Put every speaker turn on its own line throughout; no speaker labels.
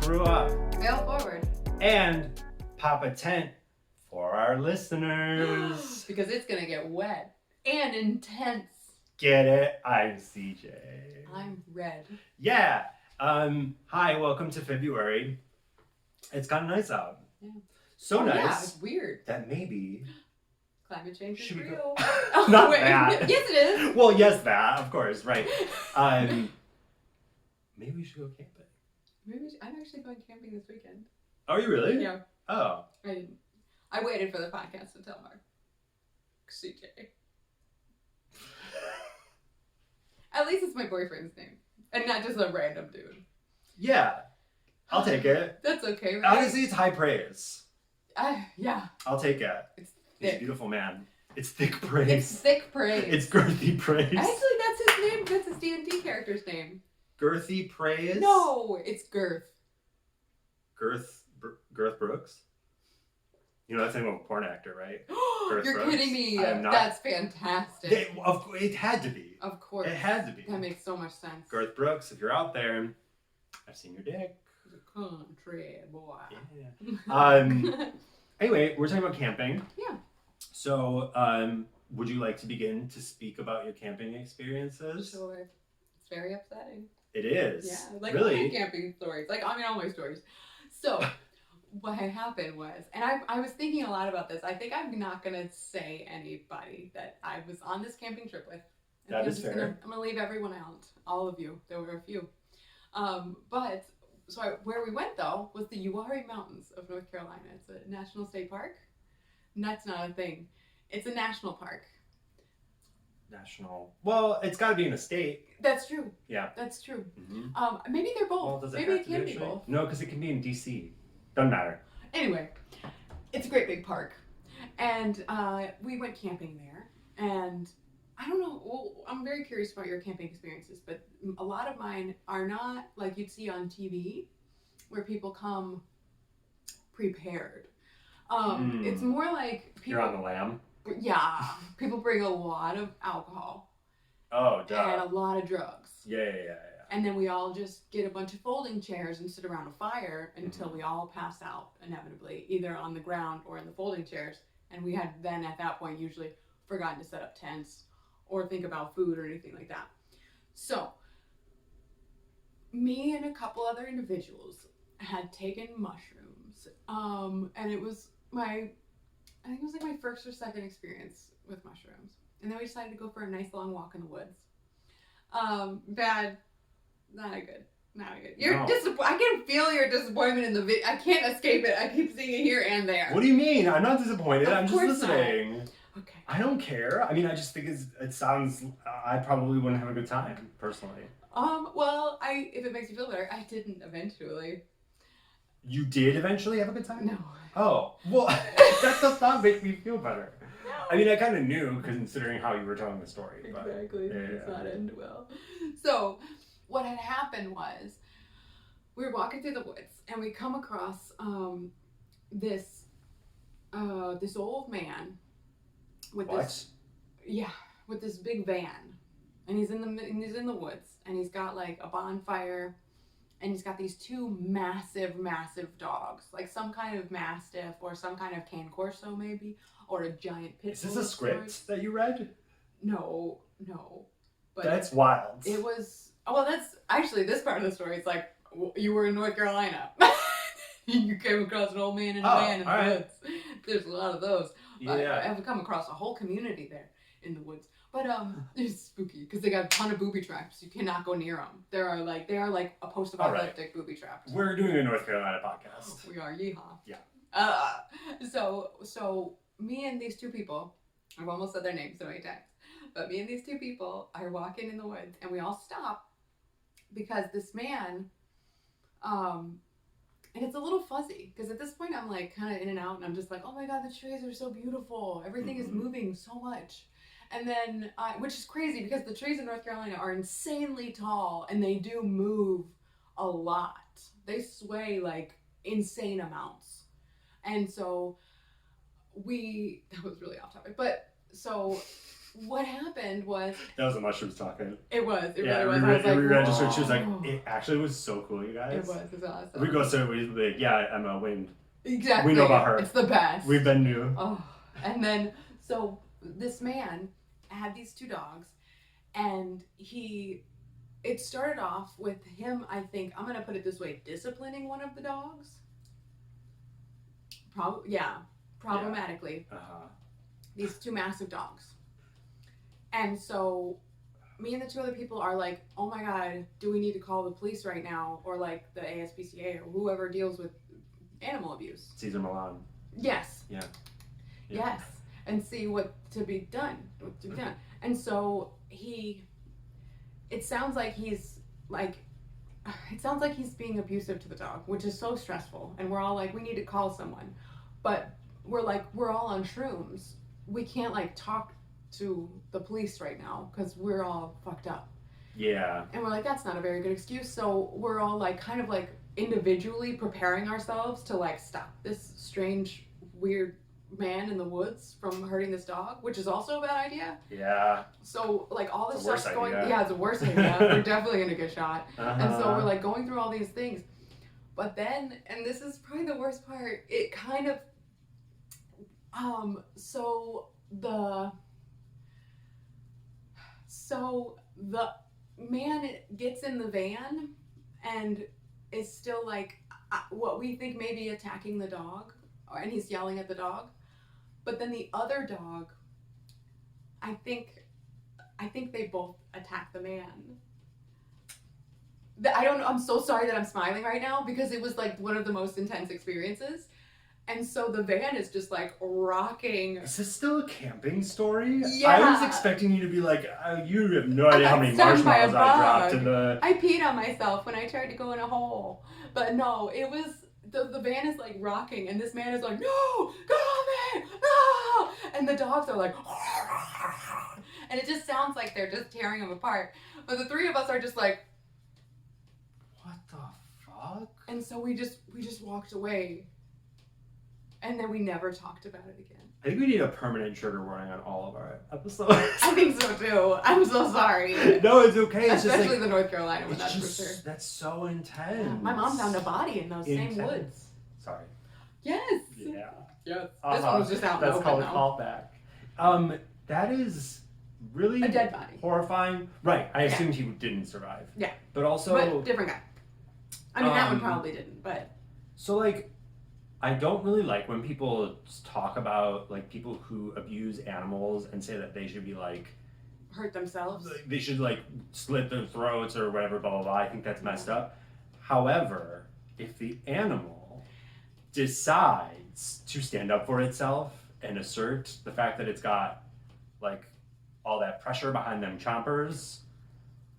screw up.
Fail forward.
And pop a tent for our listeners.
Because it's going to get wet and intense.
Get it? I'm CJ.
I'm Red.
Yeah. Hi, welcome to February. It's kind of nice out.
Yeah.
So nice.
Yeah, it's weird.
That maybe...
Climate change is
Should we
real.
go? Not that.
Yes, it is.
Well, yes, that, of course, right. Maybe we should go camping.
I'm actually going camping this weekend.
Are you really?
Yeah.
Oh.
I didn't. I waited for the podcast to tell her. CJ. At least it's my boyfriend's name. And not just a random dude.
Yeah. I'll take it.
That's okay, right?
Honestly, it's high praise.
Yeah.
I'll take it.
It's
He's
thick.
a beautiful man. It's thick praise.
It's thick praise.
It's girthy praise.
Actually, that's his name. That's his D&D character's name.
Girthy praise?
No, it's Girth.
Girth Brooks? You know that's the name of a porn actor, right?
You're
Brooks.
kidding me.
I am not.
That's fantastic.
It had to be.
Of course.
It had to be.
That makes so much sense.
Girth Brooks, if you're out there, I've seen your dick.
Country boy.
Yeah. Anyway, we're talking about camping.
Yeah.
So, would you like to begin to speak about your camping experiences?
Sure. It's very upsetting.
It is.
Yeah, like
really?
all my camping stories. All my stories. So, what had happened was, and I was thinking a lot about this. I think I'm not gonna say anybody that I was on this camping trip with.
That is fair.
I'm gonna leave everyone out. All of you. There were a few. Where we went though was the Uwharrie Mountains of North Carolina. It's a national state park. And that's not a thing. It's a national park.
National. Well, it's got to be in a state.
That's true.
Yeah.
That's true.
Mm-hmm.
Maybe they're both.
Well, does it
Maybe
have
it
to
can
be
be both.
No, because it can be in DC. Doesn't matter.
Anyway, it's a great big park, and we went camping there. And I don't know. Well, I'm very curious about your camping experiences, but a lot of mine are not like you'd see on TV, where people come prepared. It's more like people.
You're on the lam.
Yeah, people bring a lot of alcohol.
Oh, duh.
And a lot of drugs.
Yeah.
And then we all just get a bunch of folding chairs and sit around a fire until we all pass out, inevitably, either on the ground or in the folding chairs. And we had then, at that point, usually forgotten to set up tents or think about food or anything like that. So, me and a couple other individuals had taken mushrooms. And it was I think it was like my first or second experience with mushrooms. And then we decided to go for a nice long walk in the woods. Bad. Not good. You're I can feel your disappointment in the video. I can't escape it. I keep seeing it here and there.
What do you mean? I'm not disappointed. I'm just
course not.
listening.
Okay.
I don't care. I mean, I just think it sounds... I probably wouldn't have a good time, personally.
Well, if it makes you feel better, I didn't eventually.
You did eventually have a good time?
No.
Oh. Well, that does not make me feel better.
No.
I mean, I kind of knew, considering how you were telling the story. But,
Exactly.
yeah.
It's not end well. So, what had happened was, we were walking through the woods, and we come across this old man with with this big van, and he's in the woods, and he's got like a bonfire, and he's got these two massive dogs, like some kind of mastiff or some kind of cane corso maybe, or a giant pit bull.
Is this a script that you read?
No. But
that's wild.
It was. Well, that's actually this part of the story. It's like you were in North Carolina. You came across an old man in a van in the woods. There's a lot of those.
Yeah.
I have come across a whole community there in the woods. But it's spooky because they got a ton of booby traps. You cannot go near them. They are like a post-apocalyptic booby traps.
We're doing a North Carolina podcast.
We are, yeehaw.
Yeah.
So me and these two people, I've almost said their names so many times, but me and these two people are walking in the woods, and we all stop because this man, and it's a little fuzzy because at this point I'm like kind of in and out, and I'm just like, oh my God, the trees are so beautiful. Everything is moving so much. And then, which is crazy because the trees in North Carolina are insanely tall, and they do move a lot. They sway like insane amounts. And so that was really off topic, but so what happened was
That was the mushrooms talking.
it was. It
Yeah,
really was. I was like,
re-registered. She was like,
whoa.
it actually was so cool, you guys.
It was awesome.
We go so we'd be like, yeah, Emma, wind.
Exactly.
We know about her.
It's the best.
We've been new.
Oh, and then so this man had these two dogs, and it started off with him. I think I'm gonna put it this way: disciplining one of the dogs. Problematically.
Uh-huh.
These two massive dogs, and so me and the two other people are like, oh my god, do we need to call the police right now, or like the ASPCA or whoever deals with animal abuse?
Cesar Milan.
Yes.
Yeah.
Yes. And see what to be done. And so it sounds like he's being abusive to the dog, which is so stressful. And we're all like, we need to call someone. But we're all on shrooms. We can't like talk to the police right now because we're all fucked up.
Yeah.
And we're like, that's not a very good excuse. So we're all like kind of like individually preparing ourselves to like stop this strange, weird man in the woods from hurting this dog, which is also a bad idea.
Yeah.
So like all this
It's a worse
stuff's going.
idea.
Yeah, it's a worse idea. We're definitely gonna get shot.
Uh-huh.
And so we're like going through all these things. But then, and this is probably the worst part, it kind of so the man gets in the van and is still like what we think maybe attacking the dog, and he's yelling at the dog. But then the other dog, I think they both attack the man. I don't know. I'm so sorry that I'm smiling right now because it was like one of the most intense experiences. And so the van is just like rocking.
Is this still a camping story?
Yeah.
I was expecting you to be like, you have no idea how many
stung by a
marshmallows I dropped
bug.
in the.
I peed on myself when I tried to go in a hole. But no, it was, the van is like rocking and this man is like, no, get off me, no! And the dogs are like, and it just sounds like they're just tearing him apart. But the three of us are just like,
What the fuck?
and so we just walked away. And then we never talked about it again.
I think we need a permanent trigger warning on all of our episodes.
I think so too. I'm so sorry.
No, it's okay. It's
Especially
just like,
the North Carolina one,
it's
that's
just,
for sure.
that's so intense.
Yeah, my mom found a body in those same
Intense.
woods.
Sorry.
Yes.
Yeah.
Yes. This one was just out in the
That's
open
called
though.
a callback. That is really
A dead body.
horrifying. Right. I assumed he didn't survive.
Yeah.
But also,
But different guy. I mean, that one probably didn't, but.
So like, I don't really like when people talk about like people who abuse animals and say that they should be like
Hurt themselves.
they should like slit their throats or whatever, blah blah blah. I think that's messed up. However, if the animal decides to stand up for itself and assert the fact that it's got like all that pressure behind them chompers.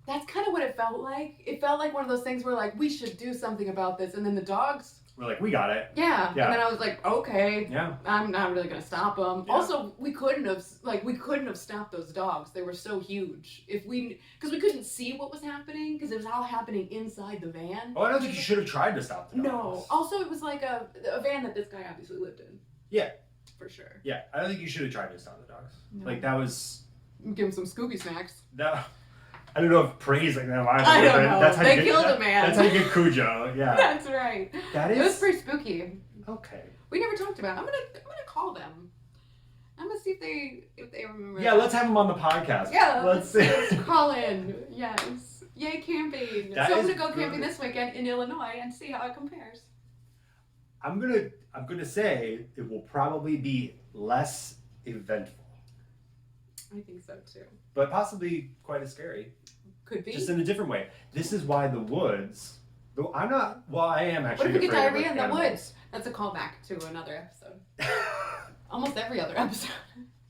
That's kind of what it felt like. It felt like one of those things where like we should do something about this, and then the dogs.
We're like, we got it.
Yeah.
Yeah.
And then I was like, okay.
Yeah.
I'm not really gonna stop them.
Yeah.
Also, we couldn't have stopped those dogs. They were so huge. Because we couldn't see what was happening because it was all happening inside the van.
Oh, I don't think you should have tried to stop the dogs.
No. Also, it was like a van that this guy obviously lived in.
Yeah.
For sure.
Yeah, I don't think you should have tried to stop the dogs.
No.
Like that was
Give him some Scooby snacks.
that. I don't know if praising them.
I don't know.
That's how
They
you get,
killed a man.
That's how you get Cujo. Yeah.
That's right.
That
It was
is
pretty spooky.
okay.
We never talked about it. I'm gonna call them. I'm gonna see if they remember.
Yeah, let's have them on the podcast.
Yeah,
let's see.
let's call in. Yes. Yay, camping.
That
So I'm
is
gonna go camping
good.
this weekend in Illinois and see how it compares.
I'm gonna say it will probably be less eventful,
I think so too.
but possibly quite as scary,
Could be.
just in a different way. This is why the woods. Though I'm not. Well, I am
What
actually.
if we get
afraid of,
diarrhea in the
animals.
woods? That's a callback to another episode. Almost every other episode.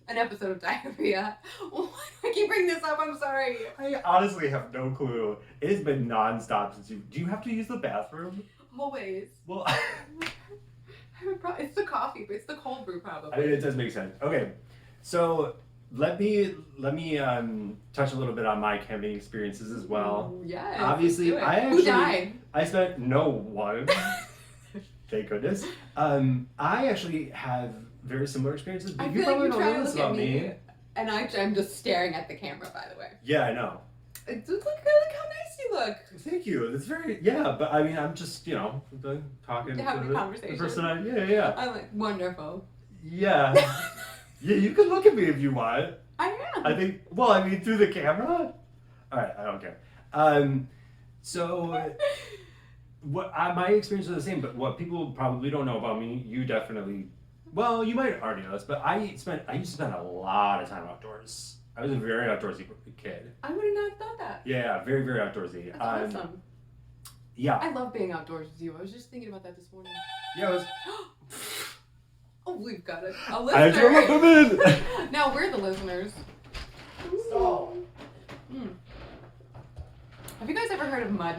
An episode of diarrhea. Why do I keep bringing this up? I'm sorry.
I honestly have no clue. It has been nonstop since you. Do you have to use the bathroom?
Always.
Well,
It's the coffee, but it's the cold brew probably.
I mean, it does make sense. Okay, so let me touch a little bit on my camping experiences as well.
Ooh, yes.
Obviously,
let's do it.
I
Who
actually-
died?
I spent no one. Thank goodness. I actually have very similar experiences,
I
but you
feel like
probably
you
don't
try
know
to
this
look at
about
me.
me.
And I'm just staring at the camera, by the way.
Yeah, I know.
Look how nice you look.
Thank you. That's very, yeah, but I mean, I'm just, talking
Having
to
a
the
conversation.
person yeah.
I'm like, wonderful.
Yeah. Yeah, you can look at me if you want.
I am.
I think, through the camera? Alright, I don't care. So, my experience was the same, but what people probably don't know about me, you definitely, well, you might already know this, but I used to spend a lot of time outdoors. I was a very outdoorsy kid.
I would have not thought that.
Yeah, very, very outdoorsy.
That's awesome.
Yeah.
I love being outdoors with you. I was just thinking about that this morning.
Yeah, it was.
Oh, we've got a
I
listener.
drove them in.
Now we're the listeners.
Stall.
Have you guys ever heard of mud?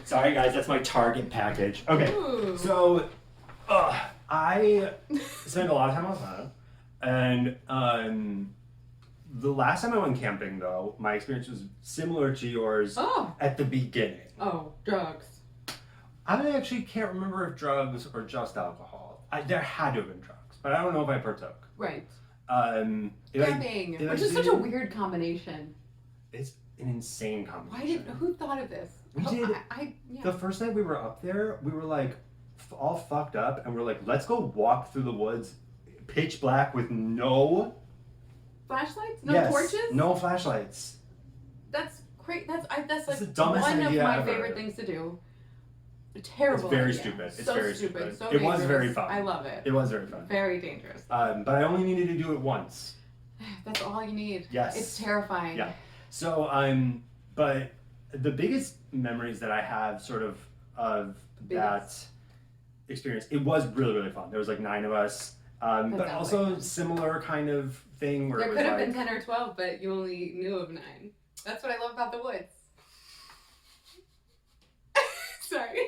Sorry, guys, that's my Target package. Okay,
Ooh.
so I spend a lot of time outside, and the last time I went camping, though, my experience was similar to yours at the beginning.
Oh, drugs.
I actually can't remember if drugs or just alcohol. There had to have been drugs, but I don't know if I partook.
Right.
Camping,
which is such a weird combination.
It's an insane combination.
Who thought of this?
We did.
Yeah.
The first night we were up there, we were like all fucked up, and we're like, let's go walk through the woods, pitch black with no
flashlights, no torches,
no flashlights.
That's great. That's like
the dumbest
one of
idea
my
ever.
favorite things to do. Terrible.
It's very
idea.
stupid. It's
so
very
stupid. So
it was
dangerous.
very fun.
I love it.
It was very fun.
Very dangerous.
But I only needed to do it once.
That's all you need.
Yes.
It's terrifying.
Yeah. So but the biggest memories that I have sort of that experience, it was really, really fun. There was like 9 of us. But also similar kind of thing where
there
it was
could have
like,
been 10 or 12, but you only knew of 9. That's what I love about the woods. Sorry.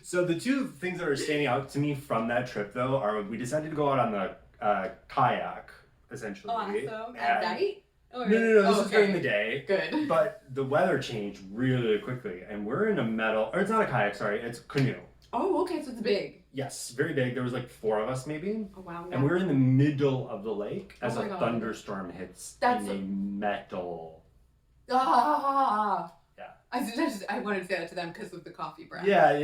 So the two things that are standing out to me from that trip, though, are we decided to go out on the kayak, essentially.
Awesome. At night? Or...
No. This is during the day.
Good.
But the weather changed really, really quickly, and we're in it's not a kayak, sorry, it's canoe.
Oh, okay, so it's big.
Yes, very big. There was like 4 of us, maybe.
Oh, wow.
And we're in the middle of the lake as
my
a
God.
thunderstorm hits in a metal.
Ah.
Yeah.
I wanted to say that to them because of the coffee breath.
Yeah.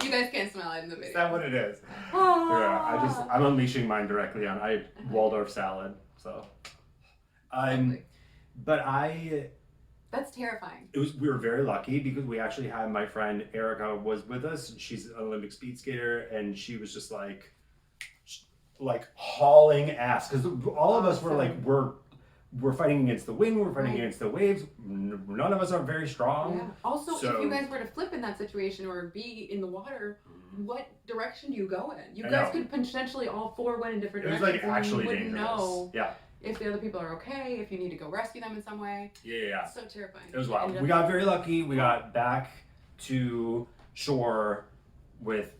You guys can't smell it in the video.
Is that what it is?
Ah.
Yeah, I'm unleashing mine directly on. I Waldorf salad, so.
That's terrifying.
We were very lucky because we actually had my friend Erica was with us. She's an Olympic speed skater, and she was just like hauling ass because all of us were like we're fighting against the wind, we're fighting against the waves. None of us are very strong.
Yeah. Also, if you guys were to flip in that situation or be in the water, what direction do you go in? You guys could potentially all 4 went in different directions.
It was like actually
and you wouldn't
dangerous.
know
Yeah.
if the other people are okay, if you need to go rescue them in some way.
Yeah.
So terrifying.
It was wild. We got very lucky. We got back to shore with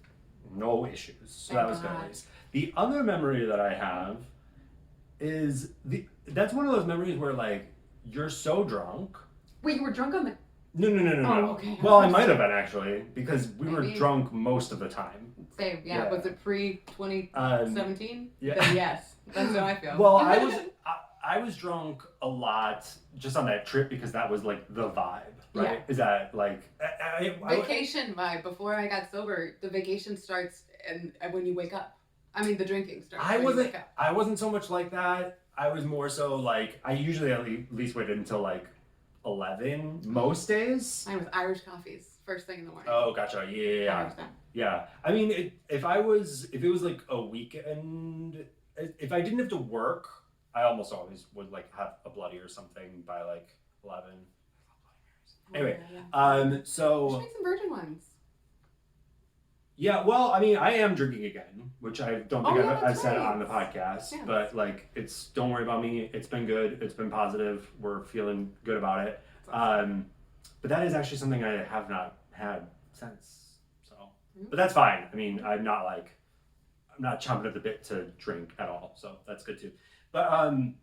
no issues. So that was good. The other memory that I have is that's one of those memories where like you're so drunk.
Wait, you were drunk on the...
No.
Oh, okay.
Well, I might have been actually because we were drunk most of the time.
Same, yeah. Was it pre-2017?
Yeah.
Then yes, that's how I feel.
Well, I was drunk a lot just on that trip because that was like the vibe, right?
Yeah.
Is that like
vacation vibe? Before I got sober, the vacation starts and when you wake up. I mean, the drinking starts.
I wasn't so much like that. I was more so like I usually at least waited until like 11 most days.
Mine was Irish coffees first thing in the morning.
Oh, gotcha. Yeah.
100%.
Yeah. I mean, if it was like a weekend, if I didn't have to work, I almost always would like have a bloody or something by like 11. Anyway, so
you should make some virgin ones.
Yeah, well, I mean, I am drinking again, which I don't think I've said
right.
on the podcast, but like, don't worry about me. It's been good. It's been positive. We're feeling good about it. Awesome. But that is actually something I have not had since. So, but that's fine. I mean, I'm not chomping at the bit to drink at all. So that's good too. But, and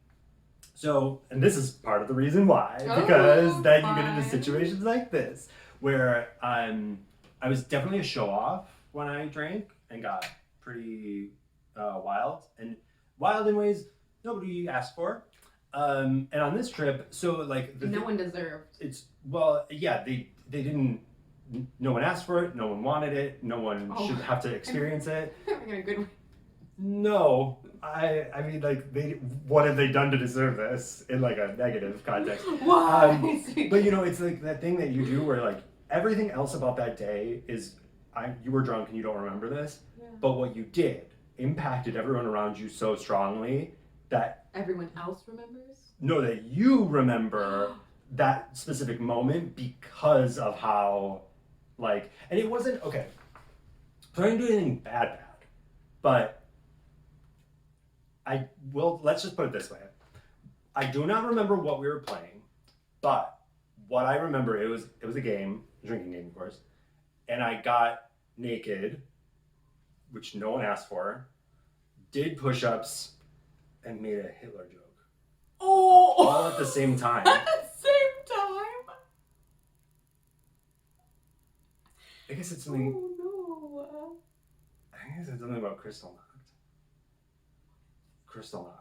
this is part of the reason why, because then you get into situations like this where, I was definitely a show off when I drank and got pretty wild in ways nobody asked for. And on this trip, so like
No one deserved.
It's yeah, they didn't. No one asked for it. No one wanted it. No one should have to experience it.
In a good way.
No, I mean, like, what have they done to deserve this in like a negative context?
Why?
But you know, it's like that thing that you do where like everything else about that day is, you were drunk and you don't remember this, but what you did impacted everyone around you so strongly that
everyone else remembers.
No, that you remember that specific moment because of how, like, and it wasn't okay. So I didn't do anything bad, but. Let's just put it this way. I do not remember what we were playing, but what I remember, it was a game, a drinking game, of course, and I got naked, which no one asked for, did push-ups, and made a Hitler joke.
Oh!
All at the same time.
At the same time?
I guess it's something.
Oh no.
I guess it's something about Crystal Knocked. Crystal Knocked.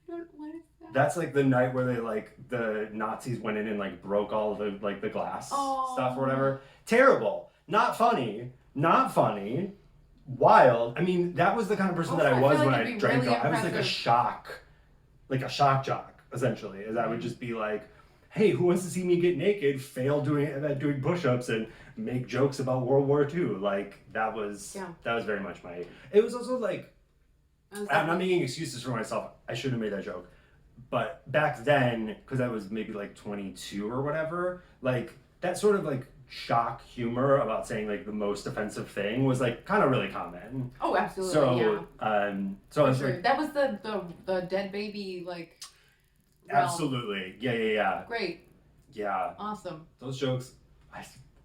What is that?
That's like the night where they the Nazis went in and like broke all of the glass stuff or whatever. Terrible. Not funny. Wild. I mean, that was the kind of person that I was when I drank. Really I was like a shock jock, essentially. As I would just be like, hey, who wants to see me get naked, fail doing push-ups, and make jokes about World War II? Like that was very much my. It was also like. I'm not making excuses for myself. I shouldn't have made that joke. But back then, because I was maybe like 22 or whatever, like that sort of like shock humor about saying like the most offensive thing was like kind of really common.
Oh, absolutely.
So, so I was
sure.
like,
that was the dead baby like.
Absolutely. Yeah.
Great.
Yeah.
Awesome.
Those jokes.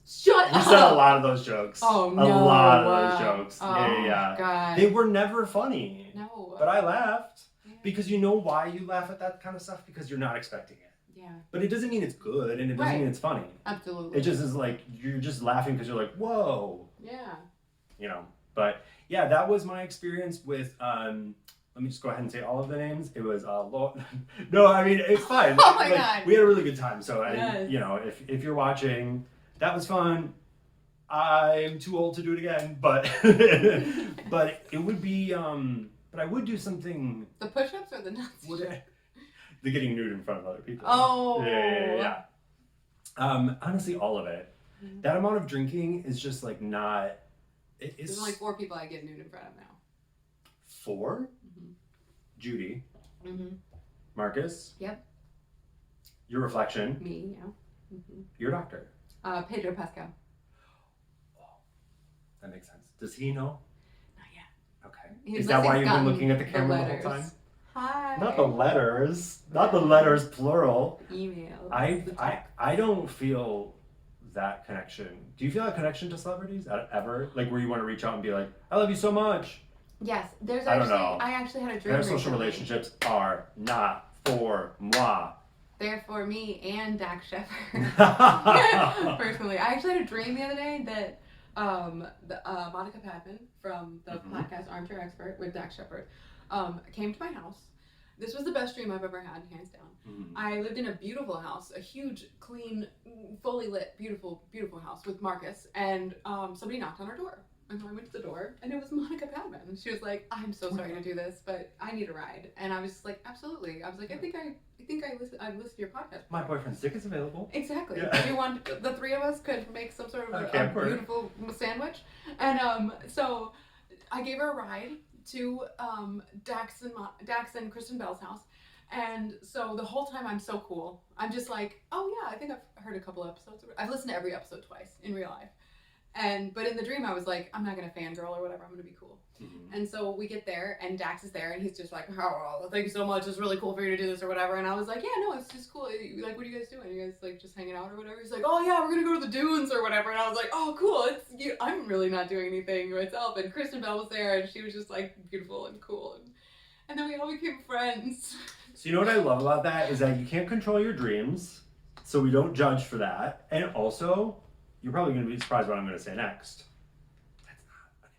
Shut up!
We said a lot of those jokes.
Oh, no.
A lot of those jokes.
Oh,
yeah.
God.
They were never funny.
No.
But I laughed. Yeah. Because you know why you laugh at that kind of stuff? Because you're not expecting it.
Yeah.
But it doesn't mean it's good and it doesn't mean it's funny.
Absolutely.
It just is like, you're just laughing because you're like, whoa.
Yeah.
You know, but yeah, that was my experience with, let me just go ahead and say all of the names. It was, no, I mean, it's fine.
Oh my God.
We had a really good time. So,
yes.
you know, if you're watching, that was fun. I'm too old to do it again, but but it would be but I would do something.
The push-ups or the nuts?
The getting nude in front of other people.
Oh.
Yeah. Honestly, all of it. Mm-hmm. That amount of drinking is just like not.
There's only 4 people I get nude in front of now.
4? Mm-hmm. Judy.
Mm-hmm.
Marcus.
Yep.
Your reflection.
Me, yeah. Mm-hmm.
Your doctor.
Pedro Pascal.
That makes sense. Does he know?
Not yet.
Okay. Is that why you've been looking at the camera the whole time?
Hi.
Not the letters. Not the letters plural.
Email.
I don't feel that connection. Do you feel that connection to celebrities ever? Like where you want to reach out and be like, I love you so much.
Yes. There's
I
actually
don't know.
I actually had a dream.
Their social relationships are not for moi.
They're for me and Dax Shepard. Personally. I actually had a dream the other day that Monica Padman from the podcast Armchair Expert with Dax Shepard came to my house. This was the best dream I've ever had, hands down. Mm-hmm. I lived in a beautiful house, a huge, clean, fully lit, beautiful, beautiful house with Marcus, and somebody knocked on our door. And so I went to the door, and it was Monica Padman. And she was like, I'm so sorry to do this, but I need a ride. And I was just like, absolutely. I was like, I think I've listened to your podcast.
My boyfriend's dick is available.
Exactly.
Yeah.
If you want, the 3 of us could make some sort of a beautiful sandwich. And so I gave her a ride to Dax and Kristen Bell's house. And so the whole time I'm so cool. I'm just like, oh yeah, I think I've heard a couple episodes. I've listened to every episode twice in real life. But in the dream I was like, I'm not gonna fangirl or whatever, I'm gonna be cool. Mm-hmm. And so we get there and Dax is there and he's just like, oh, thank you so much, it's really cool for you to do this or whatever. And I was like, yeah, no, it's just cool. Like, what are you guys doing? Are you guys like just hanging out or whatever? He's like, oh yeah, we're gonna go to the dunes or whatever. And I was like, oh cool, I'm really not doing anything myself. And Kristen Bell was there and she was just like beautiful and cool. And then we all became friends.
So you know what I love about that is that you can't control your dreams, so we don't judge for that. And also, you're probably going to be surprised what I'm going to say next. That's not an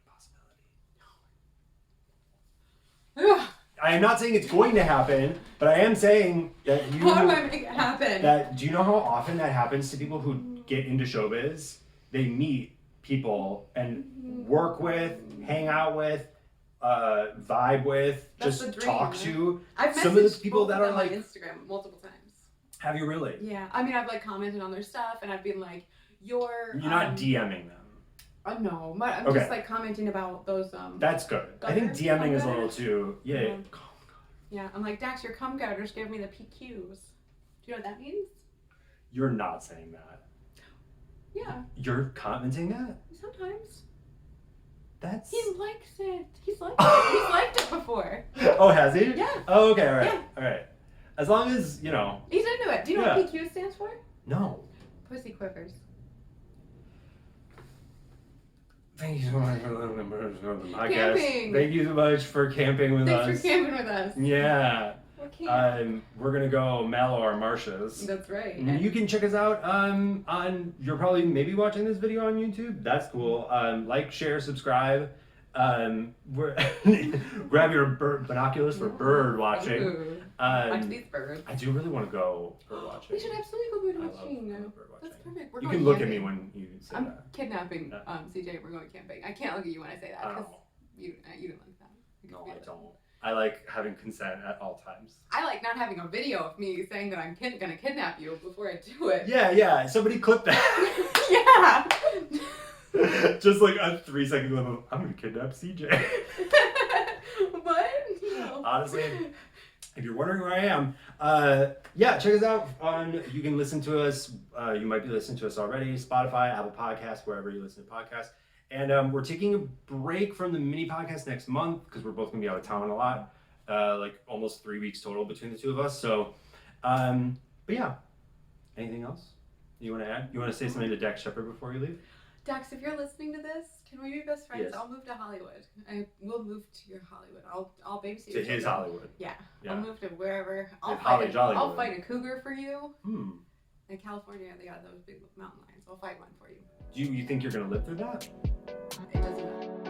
impossibility. I am not saying it's going to happen, but I am saying that you.
How do I make it happen?
Do you know how often that happens to people who get into showbiz? They meet people and work with, hang out with, vibe with,
That's
just
the dream.
talk to.
I've
Some of those
messaged
people
both
that
of
are
them
like.
on Instagram multiple times.
Have you really?
Yeah, I mean, I've like commented on their stuff, and I've been like, "You're
not DMing them.
No, I'm
Okay.
just like commenting about those.
That's good. I think
gutters,
DMing is a
cum
little
gutters.
too. Yeah.
Yeah. Yeah, I'm like, Dax, your cum gutters give me the PQs. Do you know what that means?
You're not saying that.
Yeah,
You're commenting that?
sometimes.
That's.
He likes it. He's liked it. He's liked it before.
Oh, has he?
Yeah.
Oh, okay. All right.
Yeah.
All right. As long as you know.
He's into it. Do you know
Yeah.
what PQ stands for?
No.
Pussy quivers.
Thank you so much for listening to the podcast.
Camping.
Thank you so much for camping with us.
Thanks for camping with us.
Yeah.
We're camping.
We're gonna go mallow our marshes.
That's right.
And you can check us out on. You're probably maybe watching this video on YouTube. That's cool. Like, share, subscribe. Grab your binoculars for bird watching.
Ooh. Watch these birds.
I do really want to go bird watching.
We should absolutely go bird
I love
watching.
bird watching.
That's perfect. We're
You
going
can look at
camping.
me when you say
I'm
that.
kidnapping
Yeah.
CJ. We're going camping. I can't look at you when I say that because
Oh.
you don't like that. I can
No,
feel
I
it.
don't. I like having consent at all times.
I like not having a video of me saying that I'm gonna kidnap you before I do it.
Yeah. Somebody clip that.
Yeah.
Just like a 3-second clip of I'm gonna kidnap CJ.
What? No.
Honestly, if you're wondering where I am, yeah, check us out on. You can listen to us. You might be listening to us already. Spotify, Apple Podcasts, wherever you listen to podcasts. And we're taking a break from the mini podcast next month because we're both gonna be out of town a lot, like almost 3 weeks total between the two of us. So, but yeah. Anything else you want to add? You want to say something to Dax Shepard before you leave?
Dax, if you're listening to this, can we be best friends?
Yes.
I'll move to Hollywood. I will move to your Hollywood. I'll babysit
To
your
his
children.
Hollywood.
Yeah.
Yeah.
I'll move to wherever.
In
I'll
Hollywood.
fight a cougar for you. In California, they got those big mountain lions. I'll fight one for you.
Do you think you're gonna live through that?
It doesn't matter.